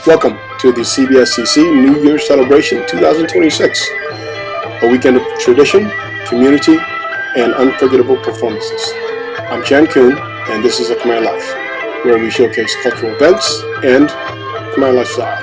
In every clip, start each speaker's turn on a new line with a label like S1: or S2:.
S1: Welcome to the CBSCC New Year's Celebration 2026, a weekend of tradition, community, and unforgettable performances. I'm Chan Kuhn, and this is a Khmer Life, where we showcase cultural events and Khmer lifestyle.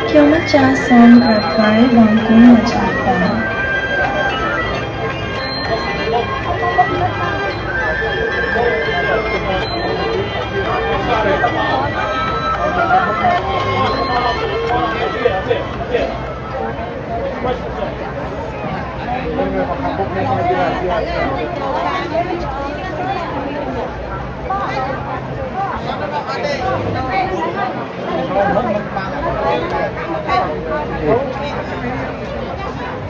S2: ខ្ញុំចាស់សូមប្រថ្វាយបង្គំម្ចាស់បង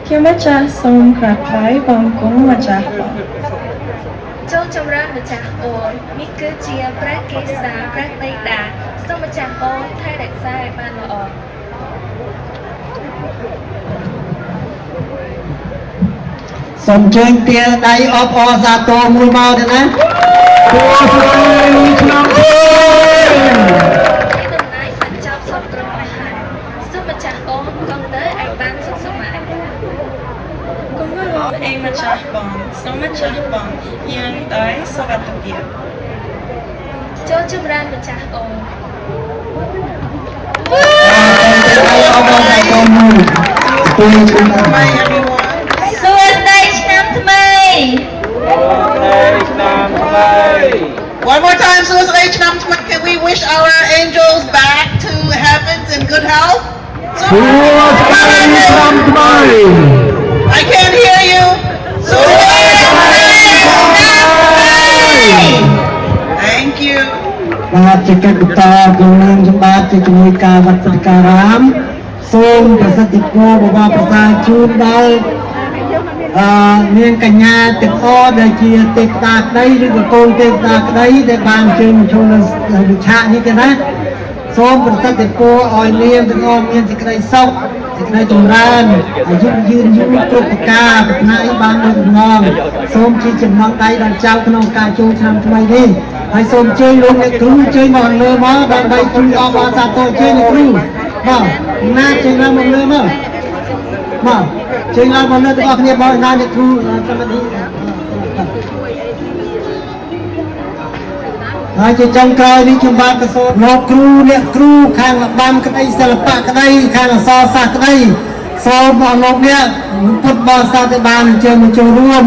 S2: ខ្ញុំចាស់សូមប្រថ្វាយបង្គំម្ចាស់បងចូលចម្រើនម្ចាស់អូននេះគឺជាព្រះកេសាព្រះបិតាសូមម្ចាស់អូនថែរក្សាឲ្យបានល្អសូមជើញទាដៃអបអរសាទរមួយមកទៅណាគួរស្ដីឆ្នាំអើយតំណែងបញ្ចប់សពត្រង់ហើយសូមម្ចាស់អូនកងទៅឲ្យបានសុខសប្បាយគុំងល់អីម្ចាស់បងសូមម្ចាស់បងយ៉ាងដោយសុខភាពចូលចម្រើនម្ចាស់អូន
S3: One more time, can we wish our angels back to heavens in good health? I can't hear you. Thank you. បាទជាកិច្ចបន្តក្នុងនាមសម្បត្តិជាជំនួយការវត្តសការាមសូមប្រសិទ្ធិពរបបប្រសាជូនដល់នាងកញ្ញាទាំងអស់ដែលជាទេវតាក្តីឬក៏កូនទេវតាក្តីដែលបានជើញចូលនៅវិឆាកនេះទេណាសូមប្រសិទ្ធិពរឲ្យនាងទាំងអស់មានសេចក្តីសុខសេចក្តីចម្រើនអាយុយឺនយូរគ្រប់ប្រការប្រាថ្នាអីបានដូចដំណងសូមជាចំណងដៃដល់ចៅក្នុងការចូលឆ្នាំថ្មីនេះហើយសូមអញ្ជើញលោកអ្នកគ្រូអញ្ជើញមកលើមកដើម្បីជួយអបអរសាទរអញ្ជើញលោកគ្រូបាទណាអញ្ជើញឡើងមកលើមកមកជើញឡើងមកលើទាំងអស់គ្នាបងណាអ្នកគ្រូសមត្ថិហើយជាចុងក្រោយនេះខ្ញុំបាទក៏សូមលោកគ្រូអ្នកគ្រូខាងលបាំក្តីសិល្បៈក្តីខាងអក្សរសាស្ត្រក្តីសូមអរលោកអ្នកពុទ្ធបរិស័ទដែលបានអញ្ជើញមកចូលរួម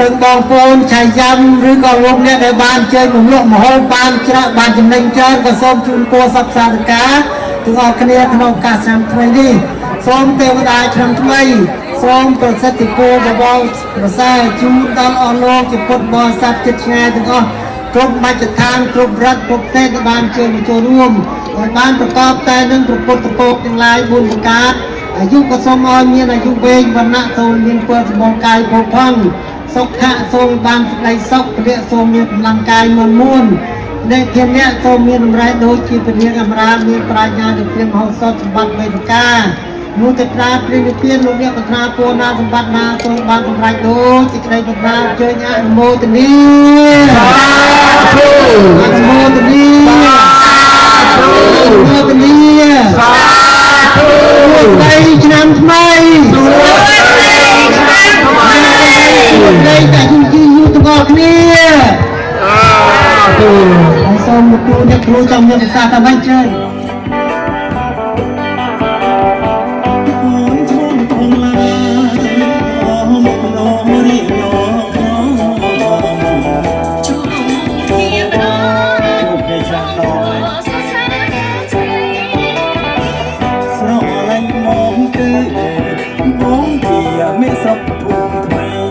S3: ទាំងបងប្អូនឆៃយ៉ាំឬក៏លោកអ្នកដែលបានអញ្ជើញមកលក់មហូបបានច្រាក់បានចំណេញច្រើនក៏សូមជូនពរសព្វសាធិការទាំងអស់គ្នាក្នុងឱកាសឆ្នាំថ្មីនេះសូមទេវតាឆ្នាំថ្មីសូមប្រសិទ្ធិពរបបប្រសើរជូនដល់អស់លោកជាពុទ្ធបរិស័ទចិត្តឆ្ងាយទាំងអស់គ្រប់មជ្ឈដ្ឋានគ្រប់រដ្ឋគ្រប់ប្រទេសដែលបានជើញមកចូលរួមហើយបានប្រកបតែនឹងព្រះពុទ្ធពរទាំងឡាយ4ប្រការអាយុក៏សូមឲ្យមានអាយុវែងវណ្ណៈសូមមានពលសម្បូរកាយផូរផង់សុខៈសូមបានសេចក្តីសុខពលៈសូមមានកម្លាំងកាយមុនមុនអ្នកធានអ្នកសូមមានតម្រៃដូចជាពលាអមរាមានប្រាជ្ញានិងព្រាមហោសថសម្បត្តិ3ប្រការនោះទេប្រាព្រានិព្វានលោកអ្នកប្រាថ្នាពរណាសម្បត្តិណាសូមបានសម្រេចដូចជាក្តីប្រាថ្នាជើញអនុមោទនាសាធុអនុមោទនាសាធុអនុមោទនាសាធុស្ដីឆ្នាំថ្មីស្ដីឆ្នាំថ្មីស្ដីតែយូរទាំងអស់គ្នាសាធុហើយសូមលោកគ្រូអ្នកគ្រូចង់មានប្រសាសន៍ថាម៉េចជើញ ស្រុកអលែងមកគឺបងជាមេសពភូមិថ្មី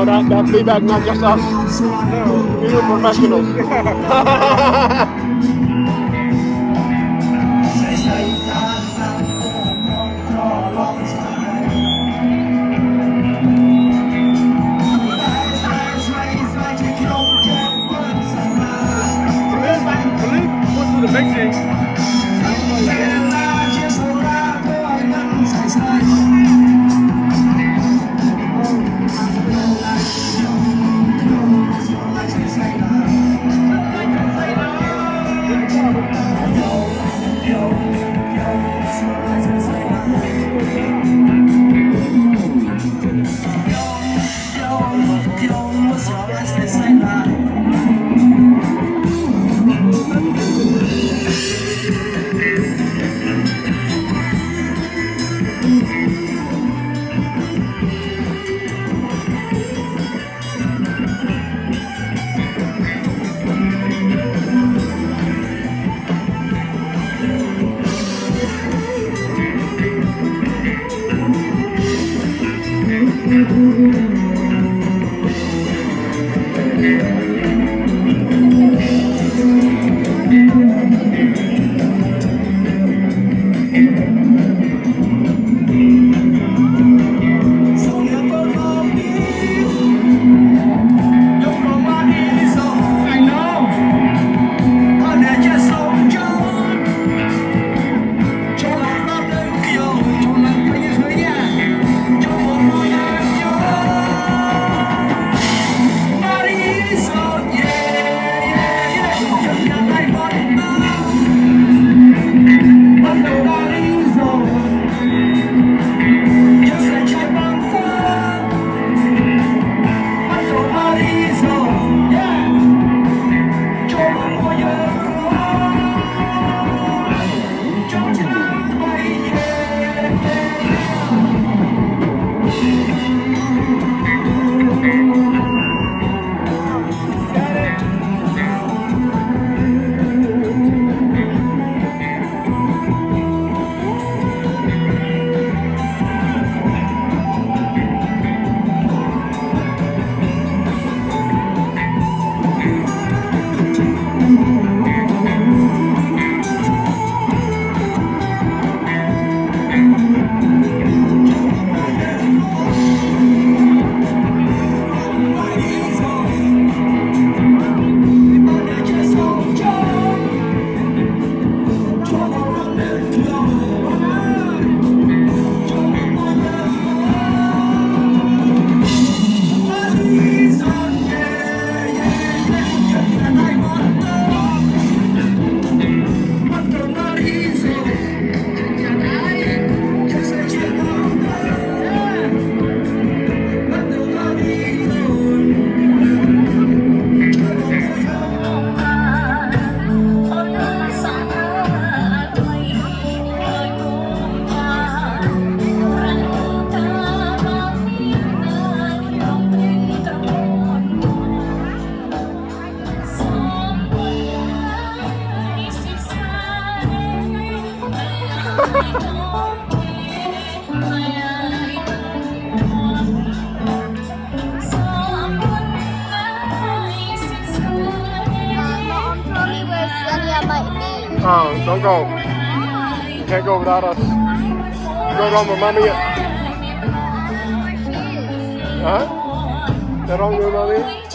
S1: that feedback, not just us. No, we were professionals.
S4: The mixing.
S1: Oh, don't go. You can't go without us. You go home with mommy. Huh? That home with mommy?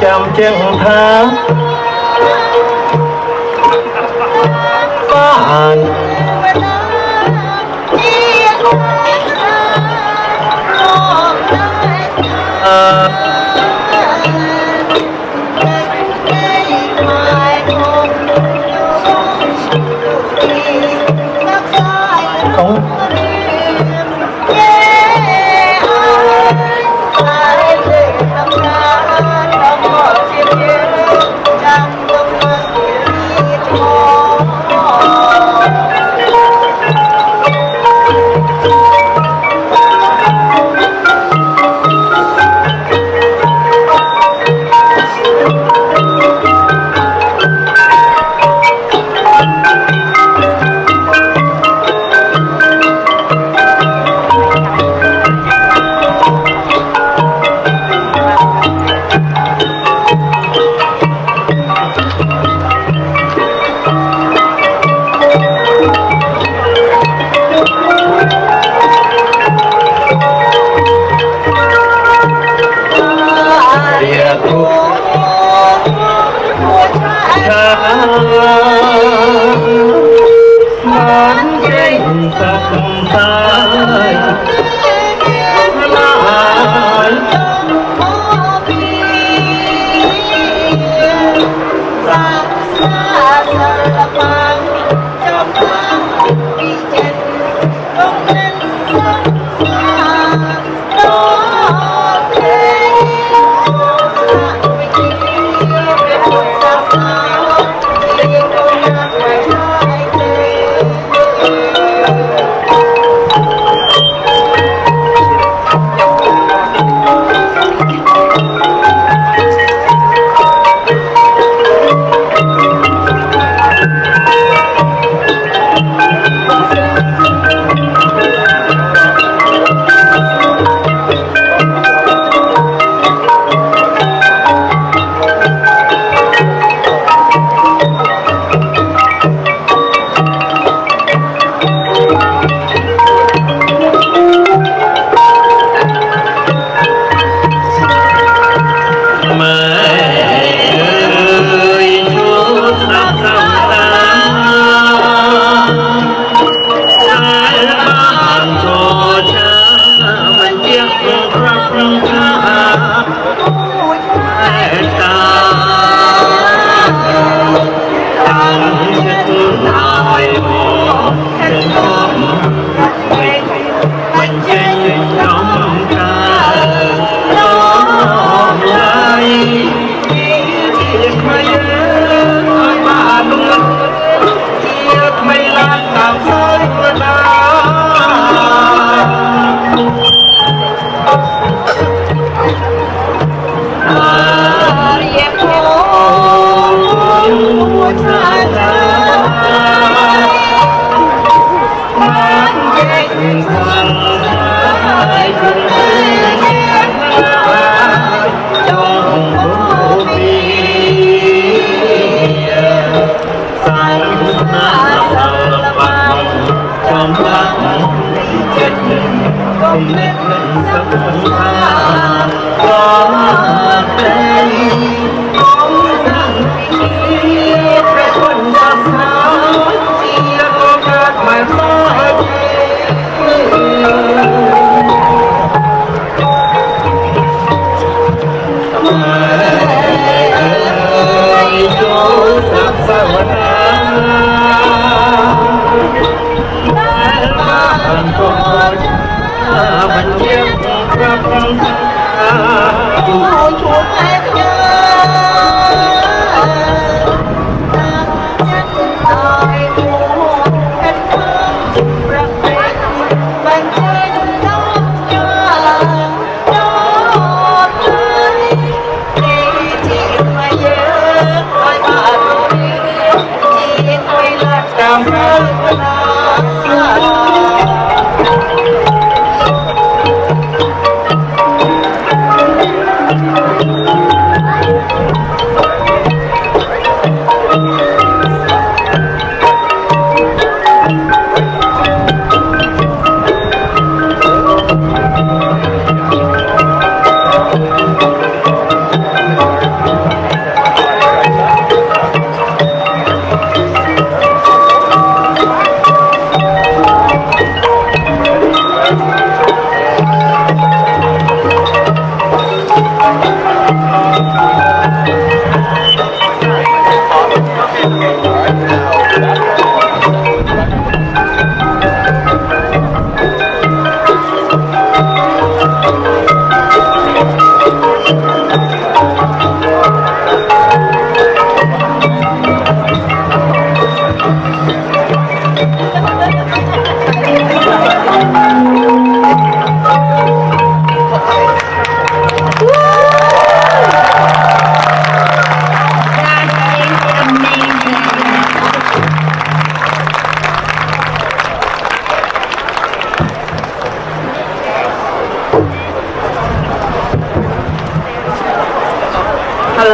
S5: chăm chân tha bạn không món trên sập tay lại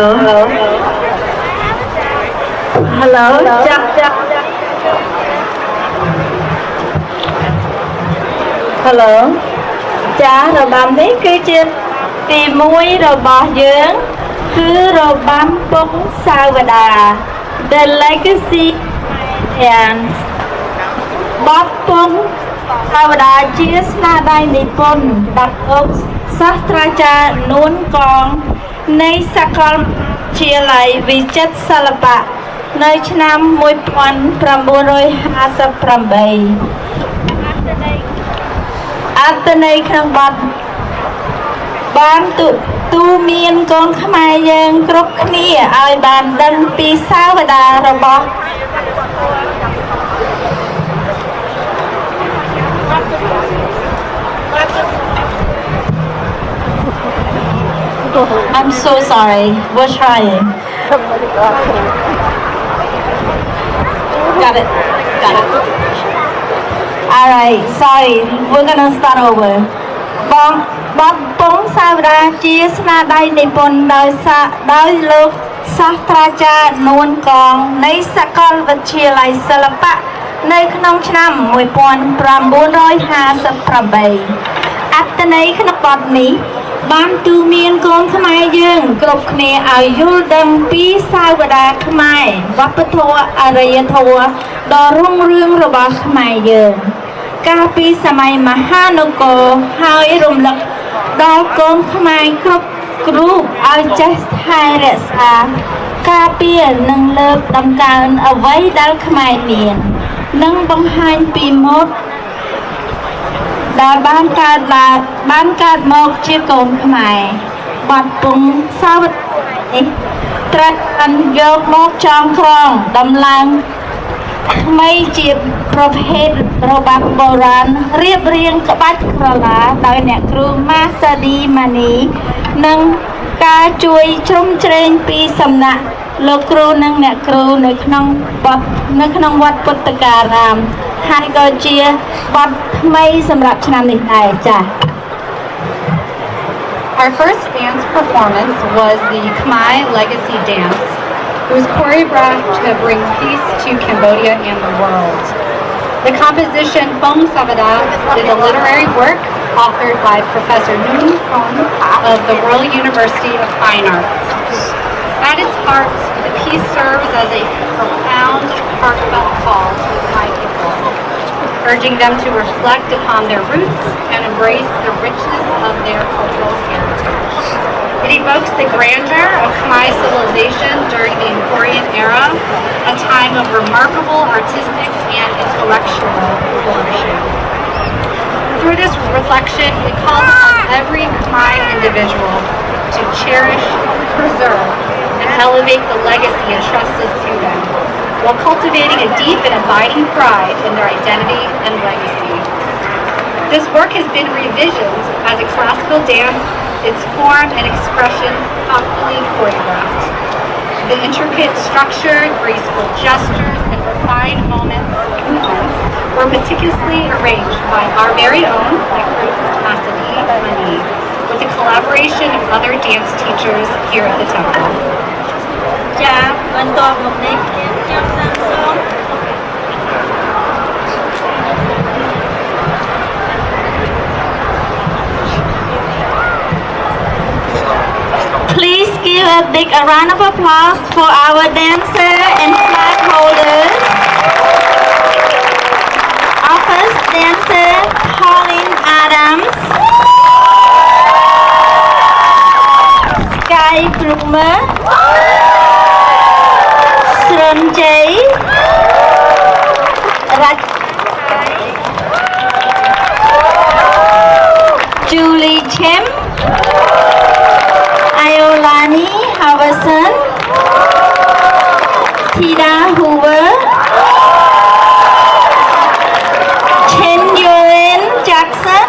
S6: Hello ចាស់ Hello ចាស់របាំនេះគឺជាទី1របស់យើងគឺរបាំពងសាវតា The Legacy Dance បទពងសាវតាជាស្នាដៃនិពន្ធដាក់អុកសាស្ត្រាចារ្យនួនកងនៃសាកលវិទ្យាល័យវិចិត្រសិល្បៈនៅឆ្នាំ1958 អត្ថន័យក្នុងបទបានទូមានកូនខ្មែរយើងគ្រប់គ្នាឲ្យបានដឹងពីសាវតារបស់ I'm so sorry. We're trying. Got it. Alright, sorry. We're gonna start over. បទពងសាវតាជាស្នាដៃនិពន្ធដោយលោកសាស្ត្រាចារ្យនួនកងនៃសាកលវិទ្យាល័យសិល្បៈនៅក្នុងឆ្នាំ1958 អត្ថន័យក្នុងបទនេះបានទូន្មានកូនខ្មែរយើងគ្រប់គ្នាឲ្យយល់ដឹងពីសាវតាខ្មែរវប្បធម៌អរិយធម៌ដ៏រុងរឿងរបស់ខ្មែរយើងកាលពីសម័យមហានគរហើយរំលឹកដល់កូនខ្មែរគ្រប់រូបឲ្យចេះថែរក្សាការពារនិងលើកតម្កើងអ្វីដែលខ្មែរមាននិងបង្ហាញពីម៉ូដដែលបានកើតមកជាកូនខ្មែរបទពងសាវតានេះត្រូវបានយកមកចងក្រងដំឡើងថ្មីជាប្រភេទរបាំបុរាណរៀបរៀងក្បាច់ក្រឡាដោយអ្នកគ្រូម៉ាសាឌីម៉ានីនិងការជួយជ្រោមជ្រែងពីសំណាក់លោកគ្រូនិងអ្នកគ្រូនៅក្នុងវត្តពុទ្ធការាមហើយក៏ជាបទថ្មីសម្រាប់ឆ្នាំនេះដែរចា៎
S7: Our first dance performance was the Khmer Legacy Dance. It was choreographed to bring peace to Cambodia and the world. The composition Pong Savada is a literary work authored by Professor Nguyen Pong of the Royal University of Fine Arts. At its heart, the piece serves as a profound, heartfelt call to the Khmer people, urging them to reflect upon their roots and embrace the richness of their cultural heritage. It evokes the grandeur of Khmer civilization during the Angkorian era, a time of remarkable artistic and intellectual flourishing. Through this reflection, it calls on every Khmer individual to cherish, preserve, and elevate the legacy entrusted to them, while cultivating a deep and abiding pride in their identity and legacy. This work has been revisioned as a classical dance, its form and expression thoughtfully choreographed. The intricate structure, graceful gestures, and refined movements were meticulously arranged by our very own Masadi Mani, with the collaboration of other dance teachers here at the temple.
S6: ចា៎បន្ទាប់មកនេះខ្ញុំសូម Please give a big round of applause for our dancer and flag holders. Our first dancer, Pauline Adams, Sky Bloomer, Sronjay, Julie Chem, Iolani Havasan, Tida Hoover, Chen Yuan Jackson,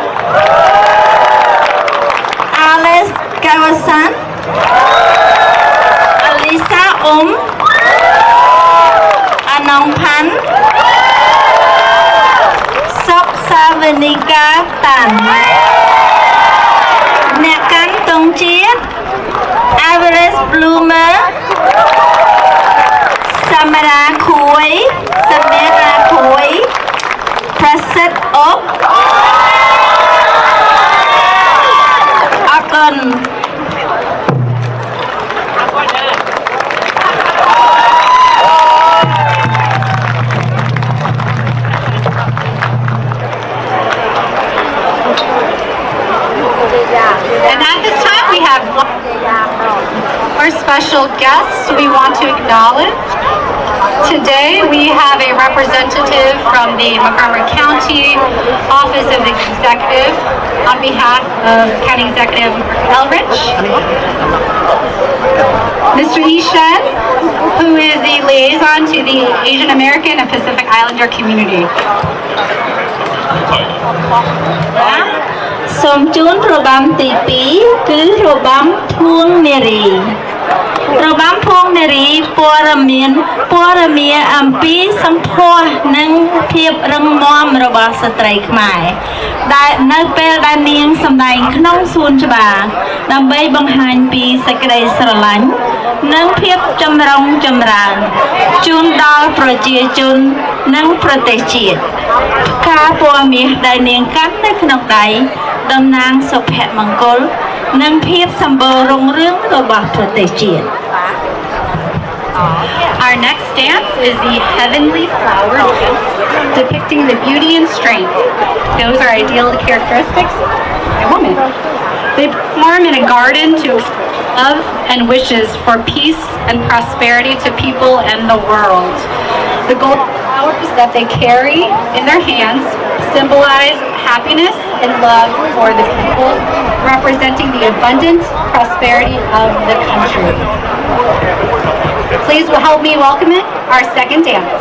S6: Alice Gawasan, Alisa Anong Pan, Sok Savanika Tan, Nakan Tong Chiet, Everest Bloomer, set up អរគុណ
S7: And at this time, we have our special guests we want to acknowledge. Today, we have a representative from the Montgomery County Office of Executive on behalf of County Executive Elrich. Mr. Ishan, who is the liaison to the Asian American and Pacific Islander community.
S6: សូមជូនរបាំទី 2 គឺរបាំធួងនារីរបាំធួងនារីព័ត៌មានអំពីសម្ផស្សនិងភាពរឹងមាំរបស់ស្ត្រីខ្មែរដែលនៅពេលដែលនាងសម្ដែងក្នុងសួនច្បារដើម្បីបង្ហាញពីសេចក្តីស្រឡាញ់និងភាពចម្រុងចម្រើនជូនដល់ប្រជាជននិងប្រទេសជាតិផ្កាពណ៌មាសដែលនាងកាន់នៅក្នុងដៃតំណាងសុភមង្គលនិងភាពសម្បូររុងរឿងរបស់ប្រទេសជាតិ
S7: Our next dance is the Heavenly Flower Dance, depicting the beauty and strength. Those are ideal characteristics of a woman. They perform in a garden to love and wishes for peace and prosperity to people and the world. The golden flowers that they carry in their hands symbolize happiness and love for the people, representing the abundant prosperity of the country. Please help me welcome it, our second dance.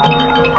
S5: เ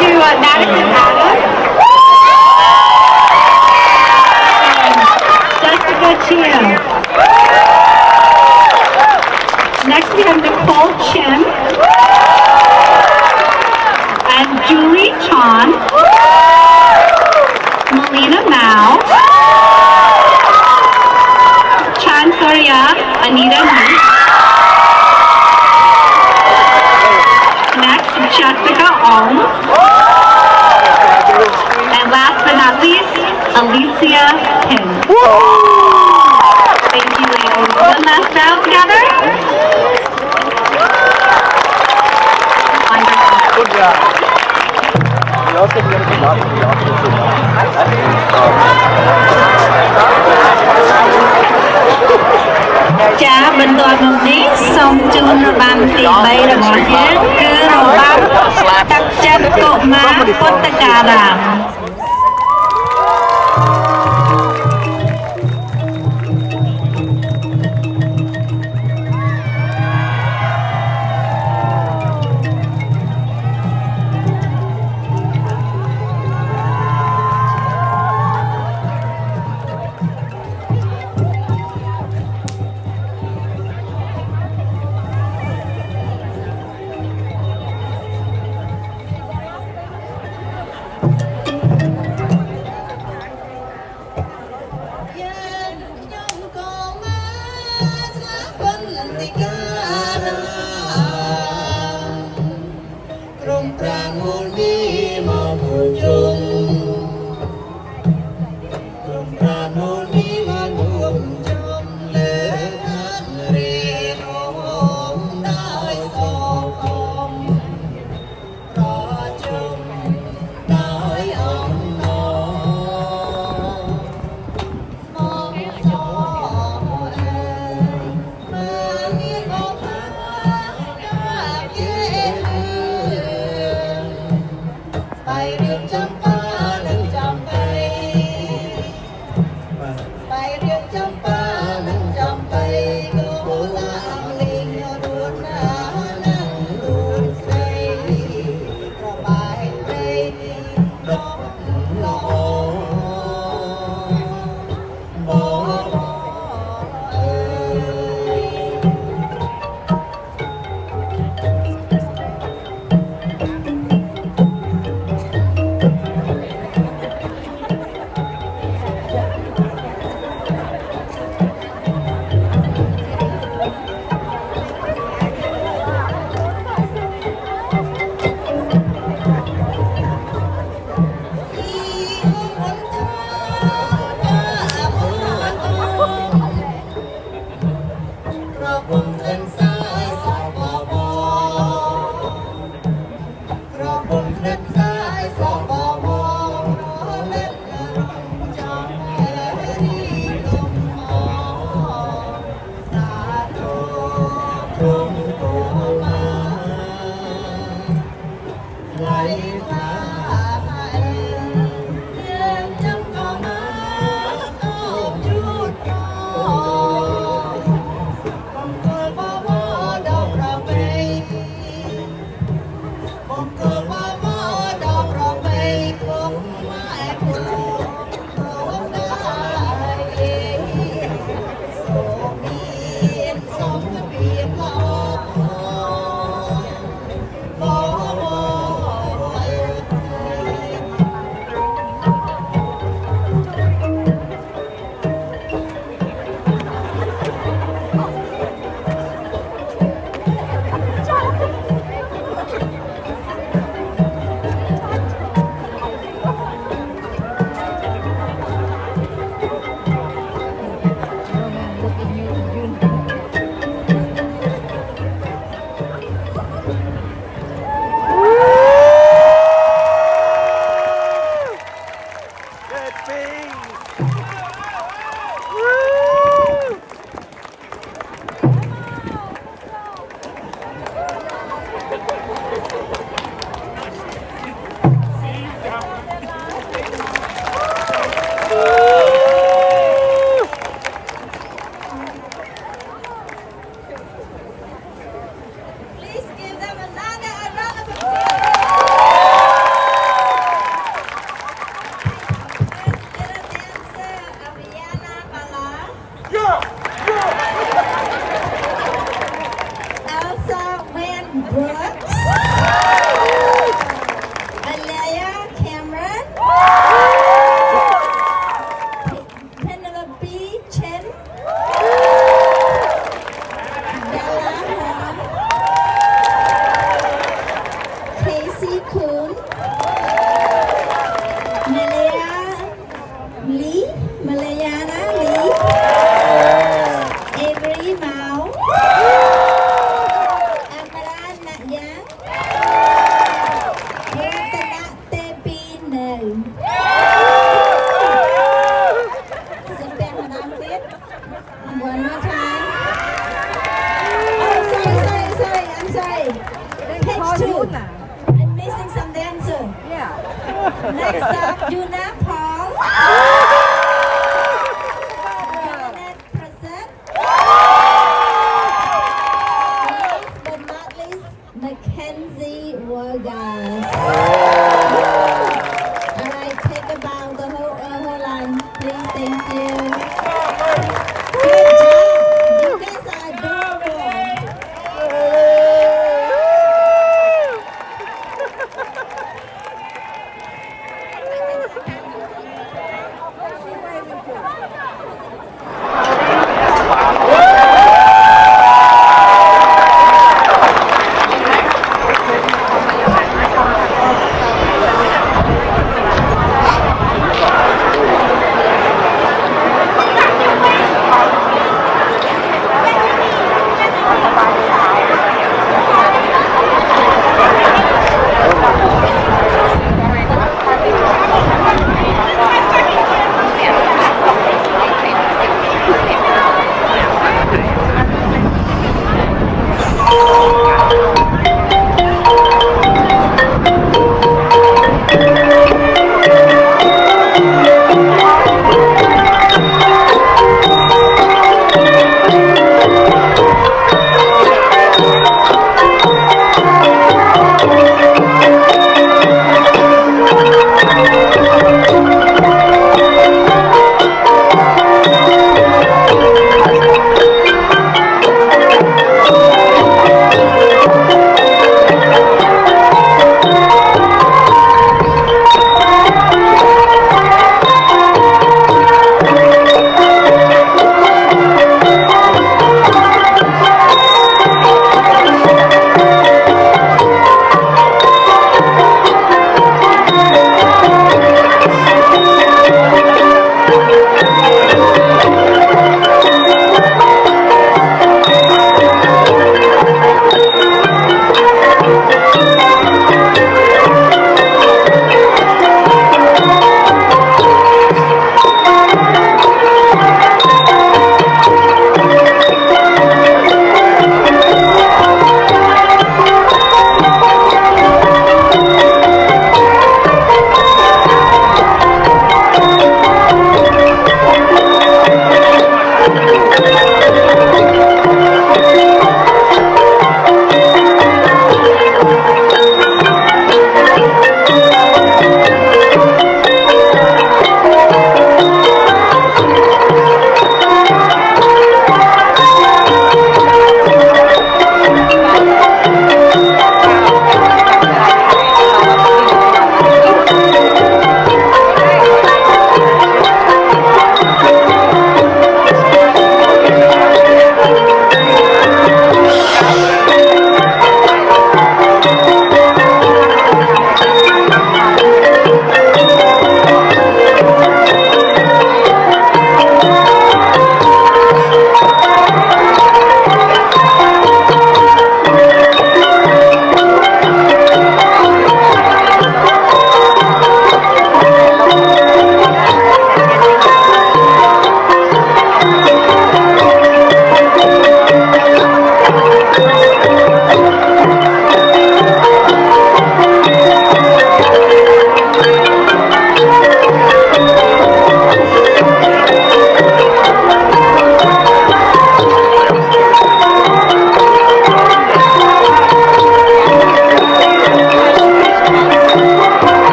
S7: to Madison Adams. Jessica Chia. Next we have Nicole Chen and Julie Chan, Melina Mao, Chan Surya, Anita Lee. Next, Jessica Ong. And last but not least, Alicia Kim. Thank you, ladies. One last round together.
S6: Cha bên tôi một tí xong chun rồi bàn tỉ bay rồi bỏ chứ cứ rồi bám đặt chân cổ má cốt tất cả là Page 2. I'm missing some dancer. Yeah. Next up, Yuna Paul. Janet Prasad. Last but not least, Mackenzie Vargas. Alright, take a bow, the whole line. Please, thank you. Good job. You guys are adorable.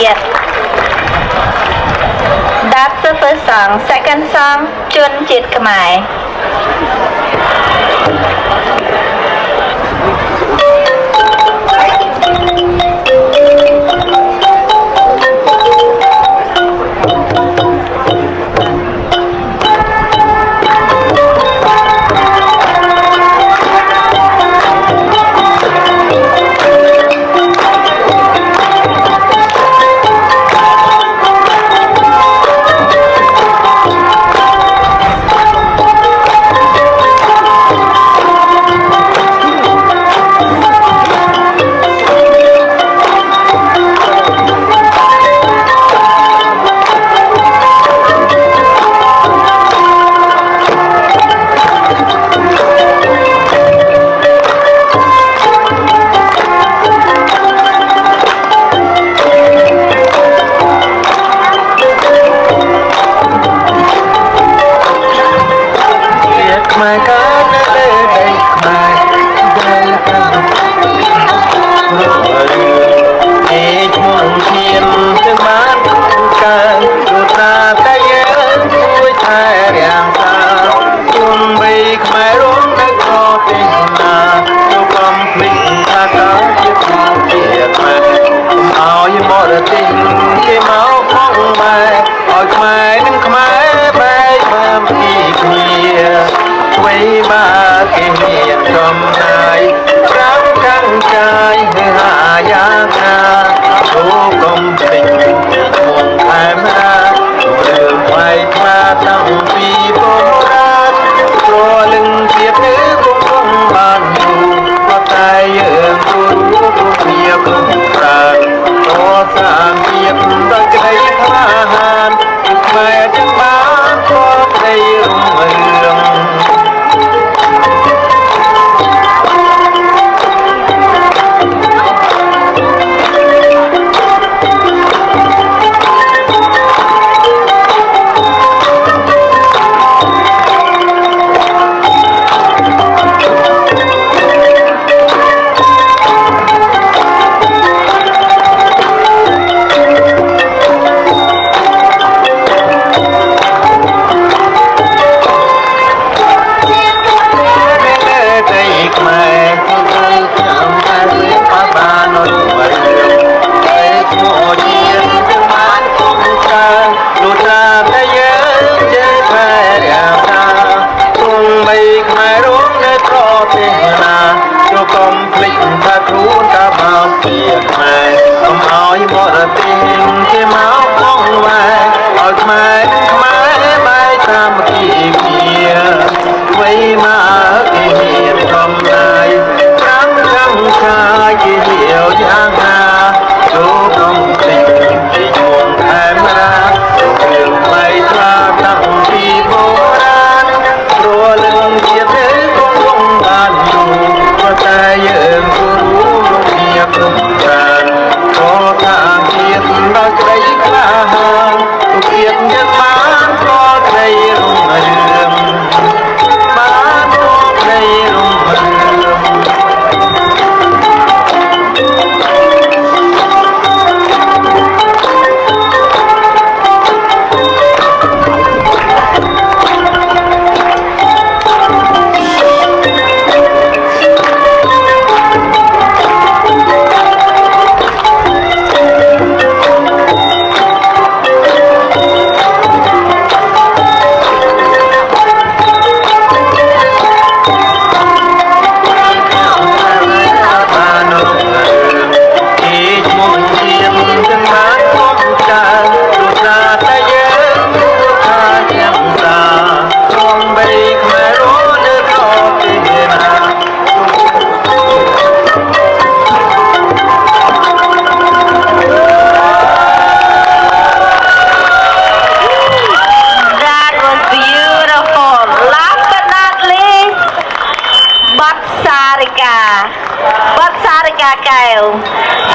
S6: ទៀត That's the first song. Second song ជនជាតិខ្មែរ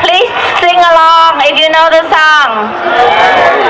S6: Please sing along if you know the song.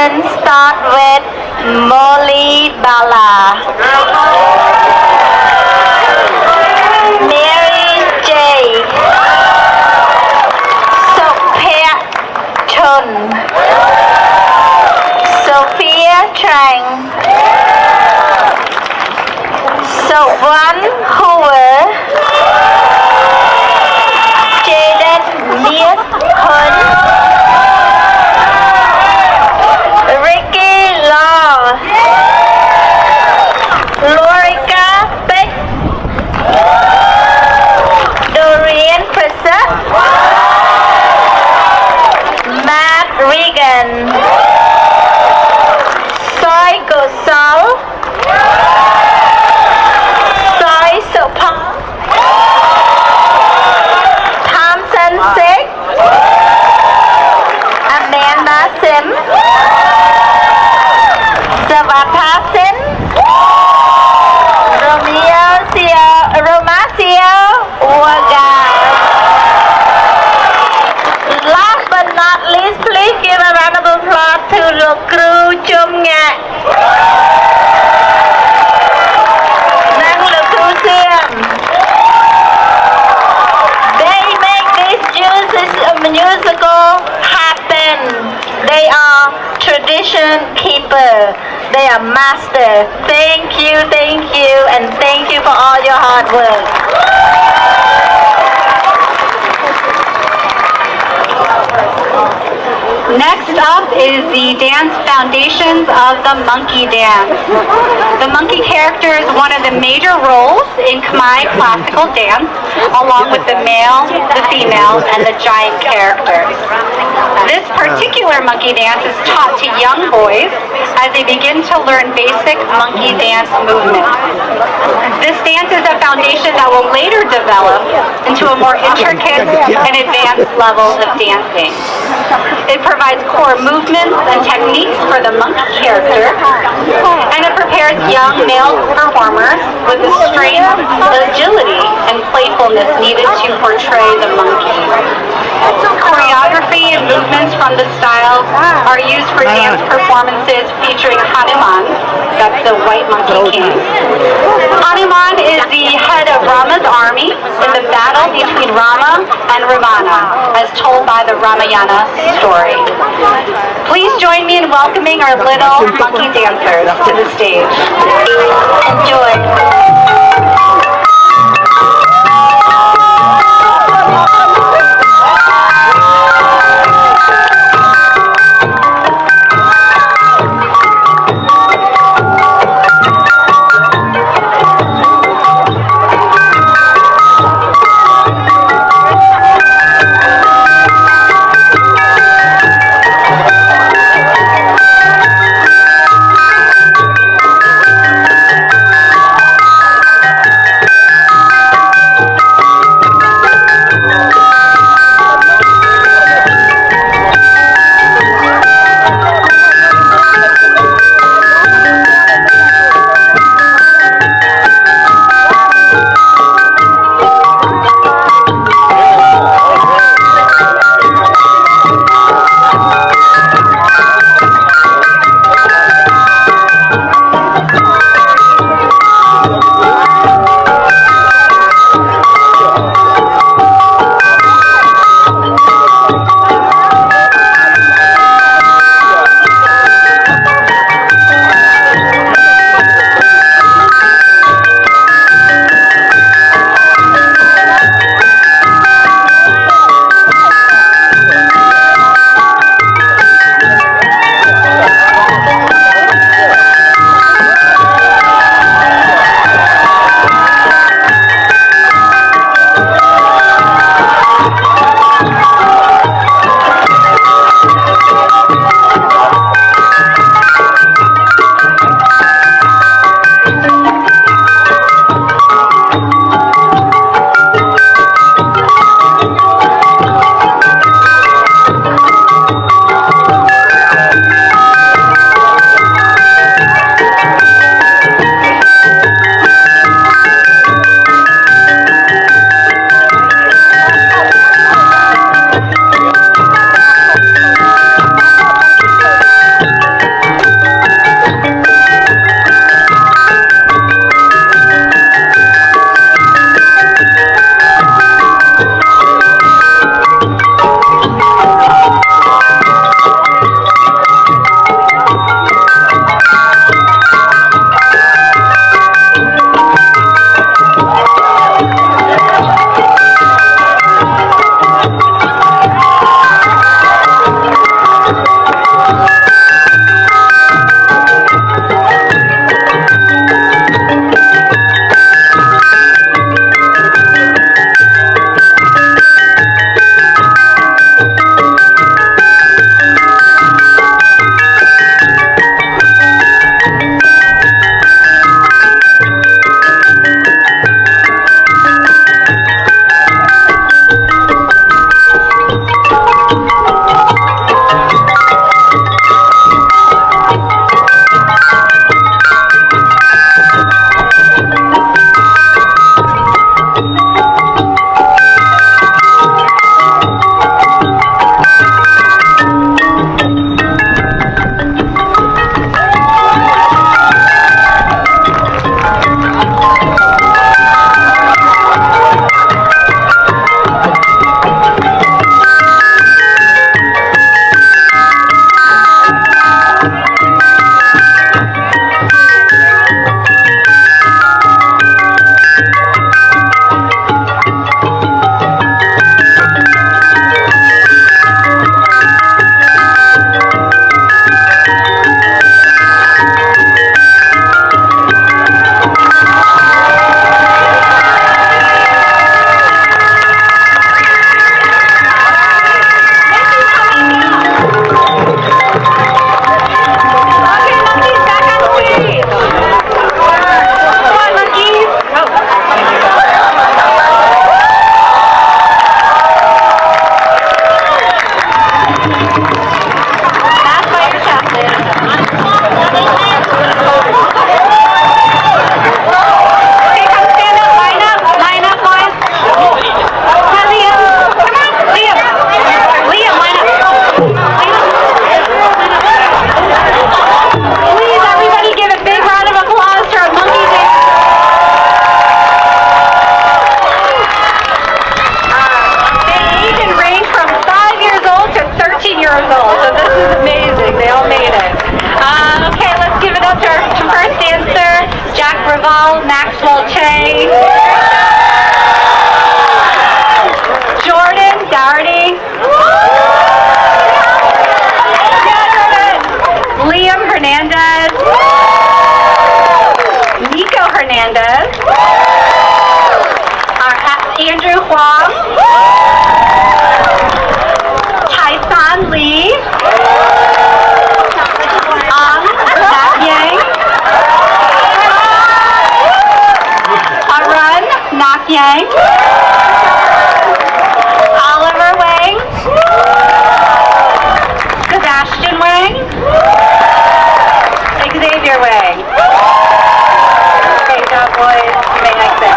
S6: Section start with Molly Bala, Mary J, Sophia Chun, Sophia Trang, Sovan Hoover, Jaden Nias Hun, Ricky Law, Lorica Beck, Dorian Prasad, Matt Regan, Soy Gosal, Soy Sopal, Thompson Sik, Amanda Sim, Savata Sin, Romacio Waga. Last but not least, please give a round of applause to Lokru Chumnga. Nang Lokru Siam. They make these musical happen. They are tradition keeper. They are master. Thank you, and thank you for all your hard work.
S7: Next up is the dance foundations of the monkey dance. The monkey character is one of the major roles in Khmer classical dance, along with the male, the female, and the giant characters. This particular monkey dance is taught to young boys as they begin to learn basic monkey dance movements. This dance is a foundation that will later develop into a more intricate and advanced level of dancing. It provides core movements and techniques for the monkey character, and it prepares young male performers with the strength, agility, and playfulness needed to portray the monkey. Choreography and movements from the style are used for dance performances featuring Hanuman, that's the white monkey king. Hanuman is the head of Rama's army in the battle between Rama and Ravana, as told by the Ramayana story. Please join me in welcoming our little monkey dancers to the stage. Enjoy. Yang, Oliver Wang, Sebastian Wang, Xavier Wang. Great job, boys. You may exit.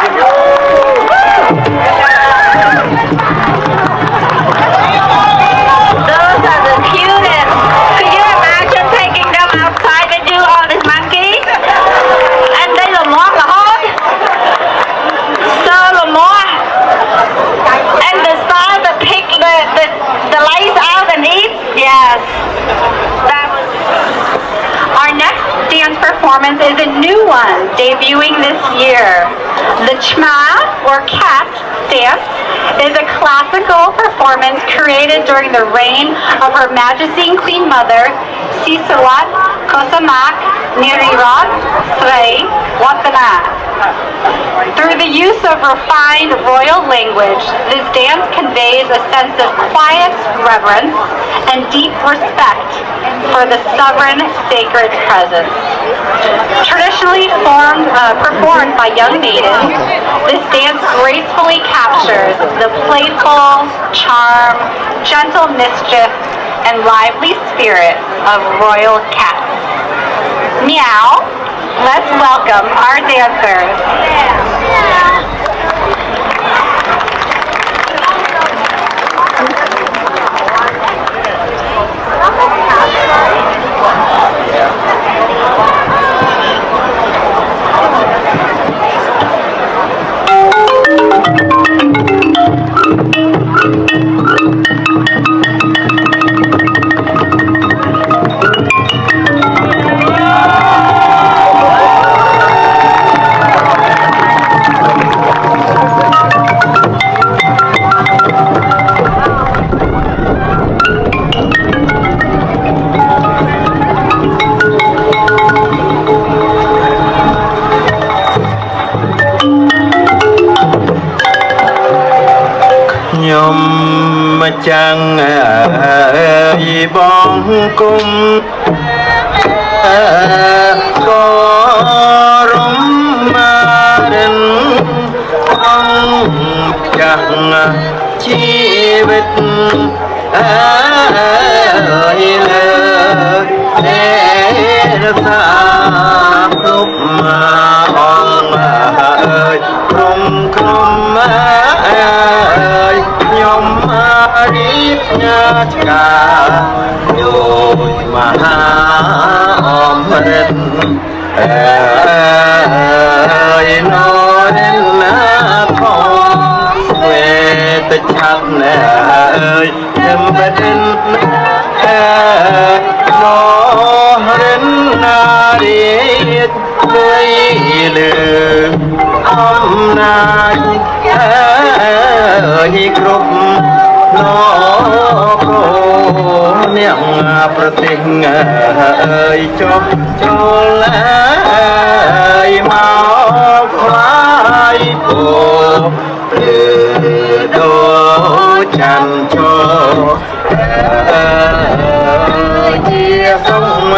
S7: Those are the cutest. Could you imagine taking them outside and do all this monkey? And they are more hard. So the more. And the style to pick the lace out and eat. Yes. That was. Our next dance performance is a new one, debuting this year. The Chma, or cat dance, is a classical performance created during the reign of Her Majesty and Queen Mother, Sisawat Kosamak Nirirat Srey Watana. Through the use of refined royal language, this dance conveys a sense of quiet reverence and deep respect for the sovereign sacred presence. Traditionally performed by young maidens, this dance gracefully captures the playful, charm, gentle mischief, and lively spirit of royal cats. Meow. Let's welcome our dancers.
S5: chẳng ơi bóng cung có rung đến ông chẳng chi biết ơi lỡ xa lúc mà ông ơi không không ơi nhóm đi nhát cả đôi mà ôm đến ơi nói đến không về tới chắc ơi em đến nó đến đi tới lừa hôm nay ơi group nó có niệm tình ơi cho lại máu khoai bộ đồ chăn cho chia sông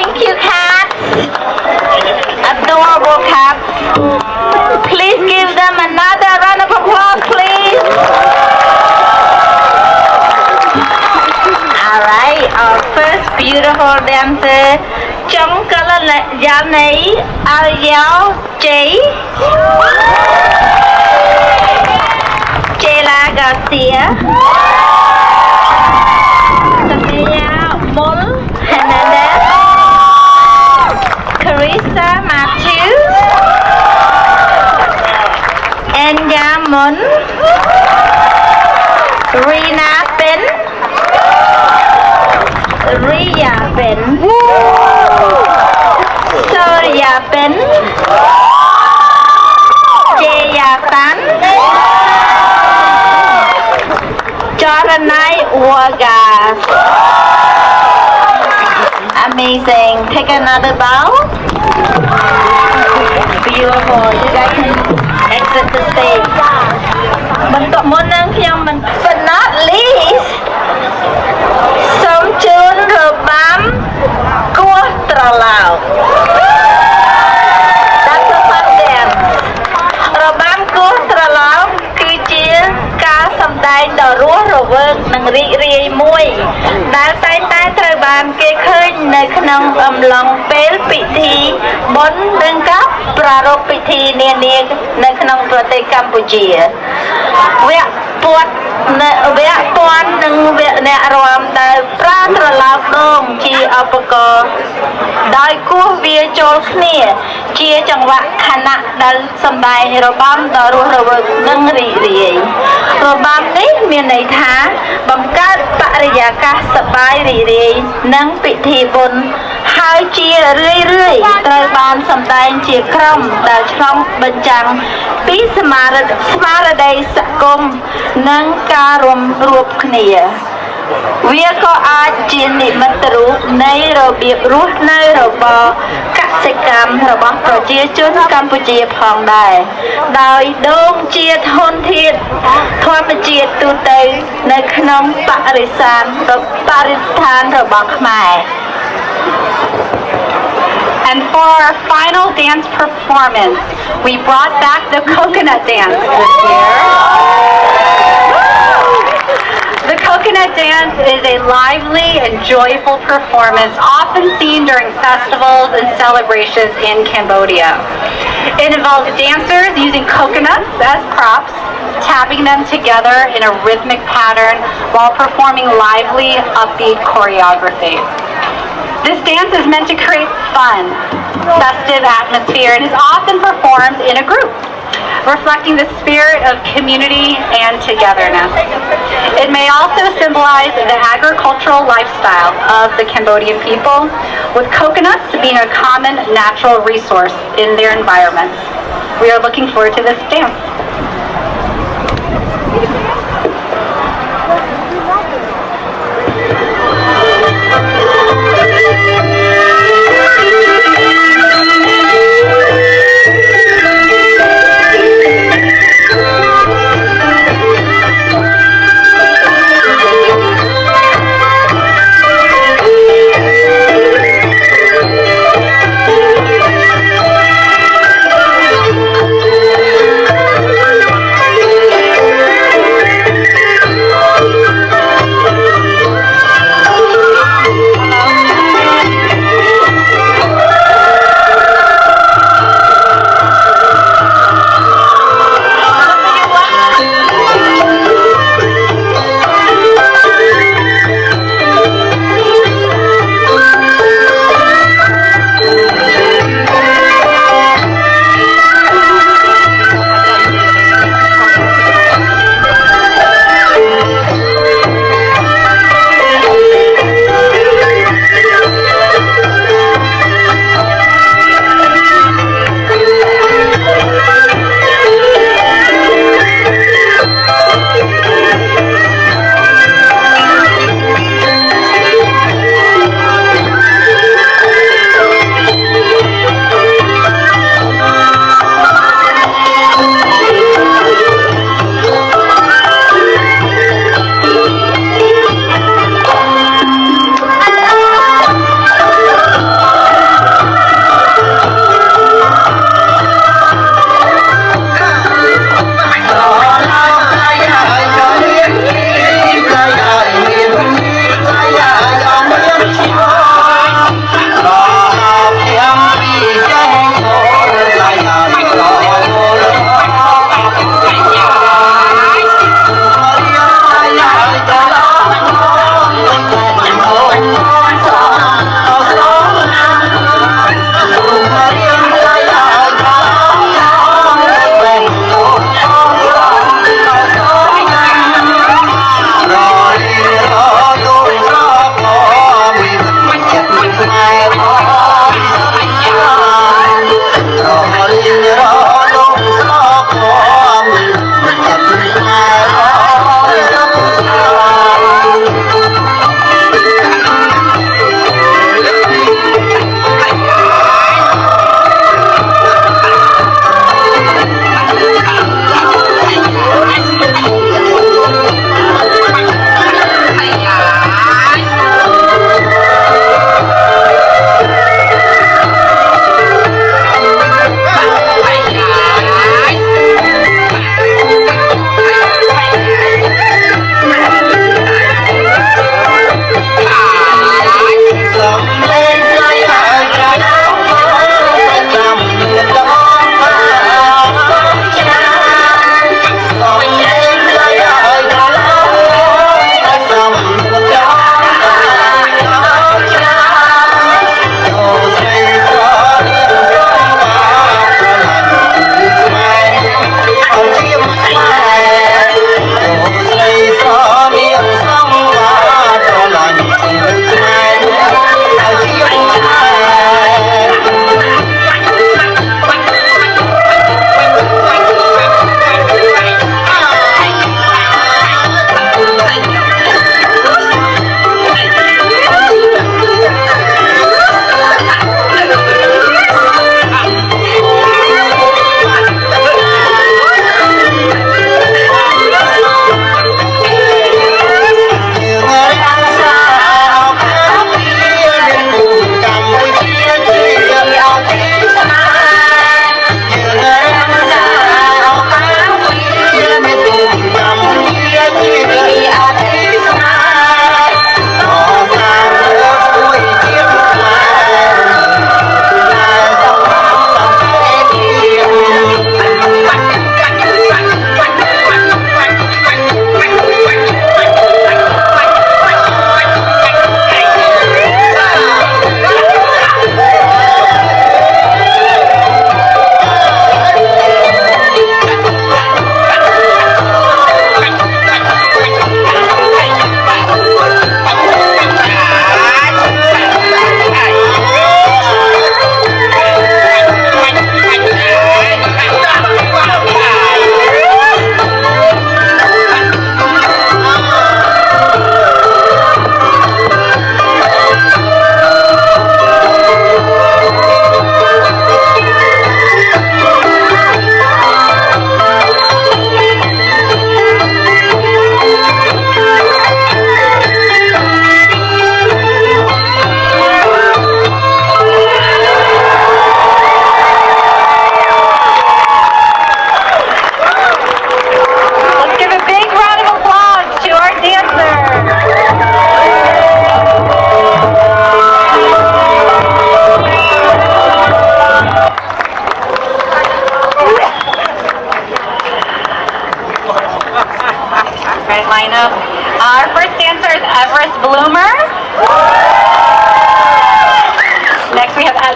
S6: Thank you, cats. Adorable cats. Please give them another round of applause, please. All right, our first beautiful dancer, Trong Kalayani Ayao J. Jela Garcia. Sophia Mol Hernandez. Carissa Matthews. Enya Mun. Rina Ben. Ria Ben. Soria Ben. Jaya Tan. Joranai Wagas. Amazing. Take another bow. Beautiful. You guys can exit the stage. But not least, Som Chun Robam Kuah Tralao. That's a fun dance. Robam Kuah Tralao គឺជាការសម្ដែងដ៏រស់រវើកនិងរីករាយមួយដែលតែងតែត្រូវបានគេឃើញនៅក្នុងអំឡុងពេលពិធីបុណ្យនិងការប្រារព្ធពិធីនានានៅក្នុងប្រទេសកម្ពុជាវគ្គពាត់និងវគ្គអ្នករាំដែលប្រើត្រឡោកដូងជាឧបករណ៍ដោយគោះវាចូលគ្នាជាចង្វាក់ខណៈដែលសម្ដែងរបាំដ៏រស់រវើកនិងរីករាយរបាំនេះមានន័យថាបង្កើតបរិយាកាសសប្បាយរីករាយនិងពិធីបុណ្យហើយជារឿយៗត្រូវបានសម្ដែងជាក្រុមដែលឆ្លុះបញ្ចាំងពីស្មារតីសង្គមនិងការរួបគ្នាវាក៏អាចជានិមិត្តរូបនៃរបៀបរស់នៅរបស់កសិកម្មរបស់ប្រជាជនកម្ពុជាផងដែរដោយដូងជាធនធានធម្មជាតិទូទៅនៅក្នុងបរិស្ថានរបស់ខ្មែរ
S7: And for our final dance performance, we brought back the coconut dance this year. The coconut dance is a lively and joyful performance often seen during festivals and celebrations in Cambodia. It involves dancers using coconuts as props, tapping them together in a rhythmic pattern while performing lively, upbeat choreography. This dance is meant to create fun, festive atmosphere and is often performed in a group, reflecting the spirit of community and togetherness. It may also symbolize the agricultural lifestyle of the Cambodian people, with coconuts being a common natural resource in their environments. We are looking forward to this dance.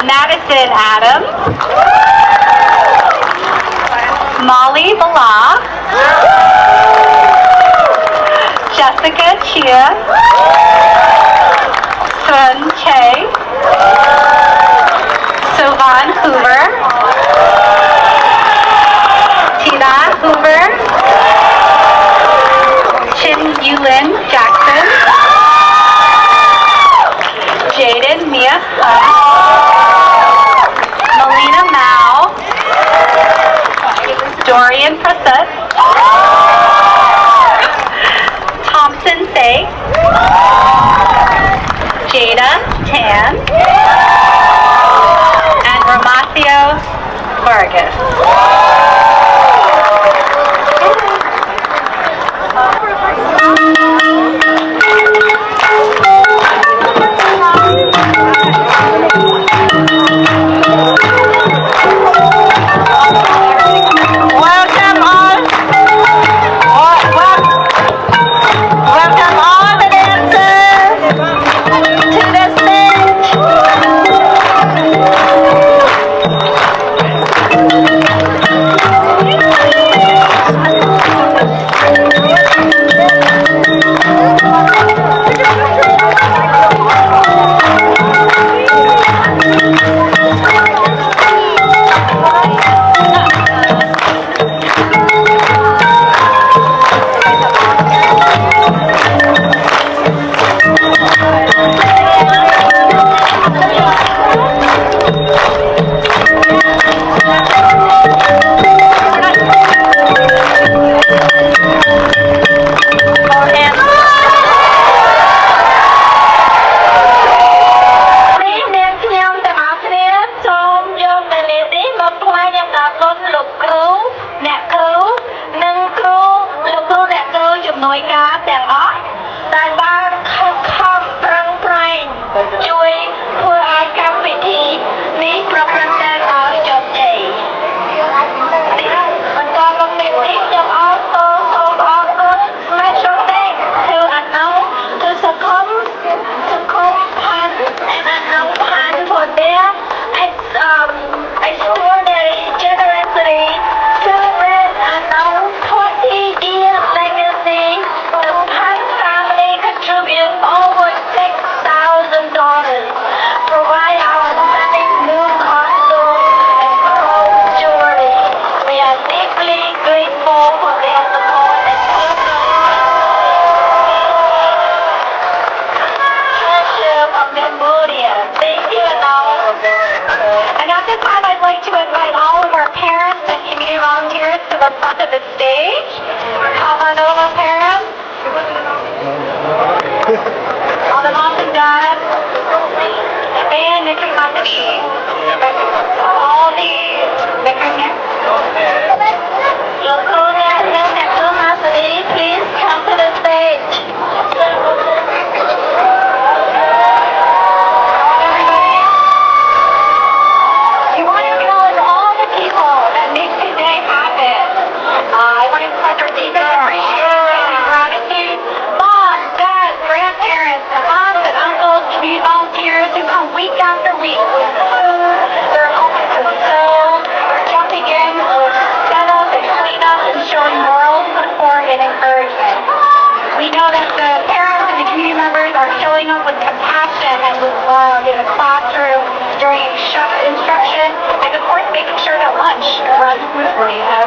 S7: Madison Adams, Molly Bala, Jessica Chia, Sun Che, Sylvan Hoover, Tina Hoover, Chin Yulin Jackson, Jaden Mia Hunt, Melina Mao, Dorian Prasad, Thompson Say, Jada Tan, and Romacio Vargas. Welcome all. Welcome all the dancers to the stage.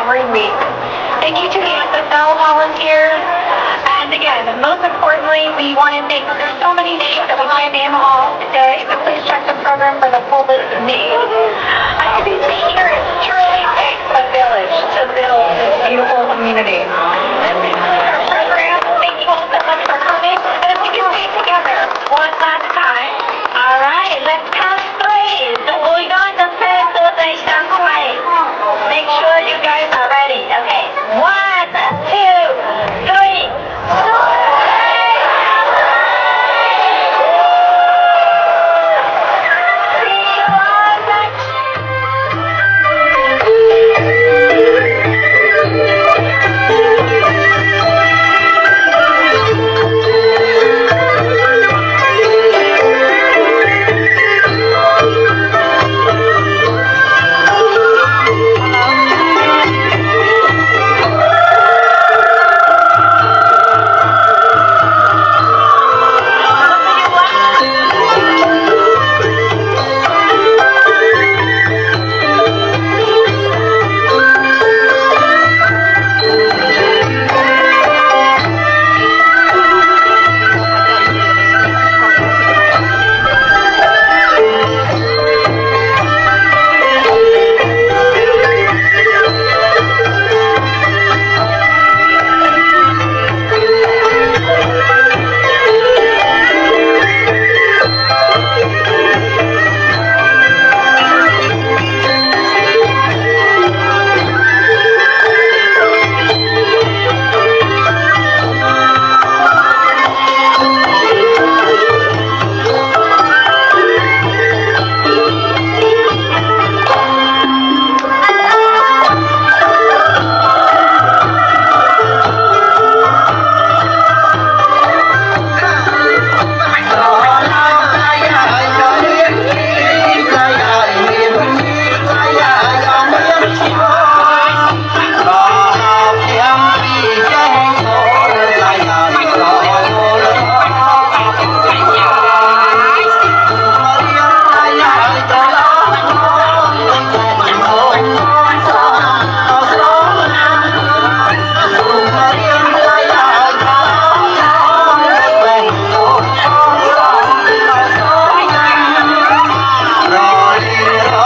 S7: Every week. Thank you to the SSL volunteers. And again, most importantly, we want to thank, there's so many names that we can't name all today, so please check the program for the full list of names. As you can see here, it truly takes a village to build this beautiful community.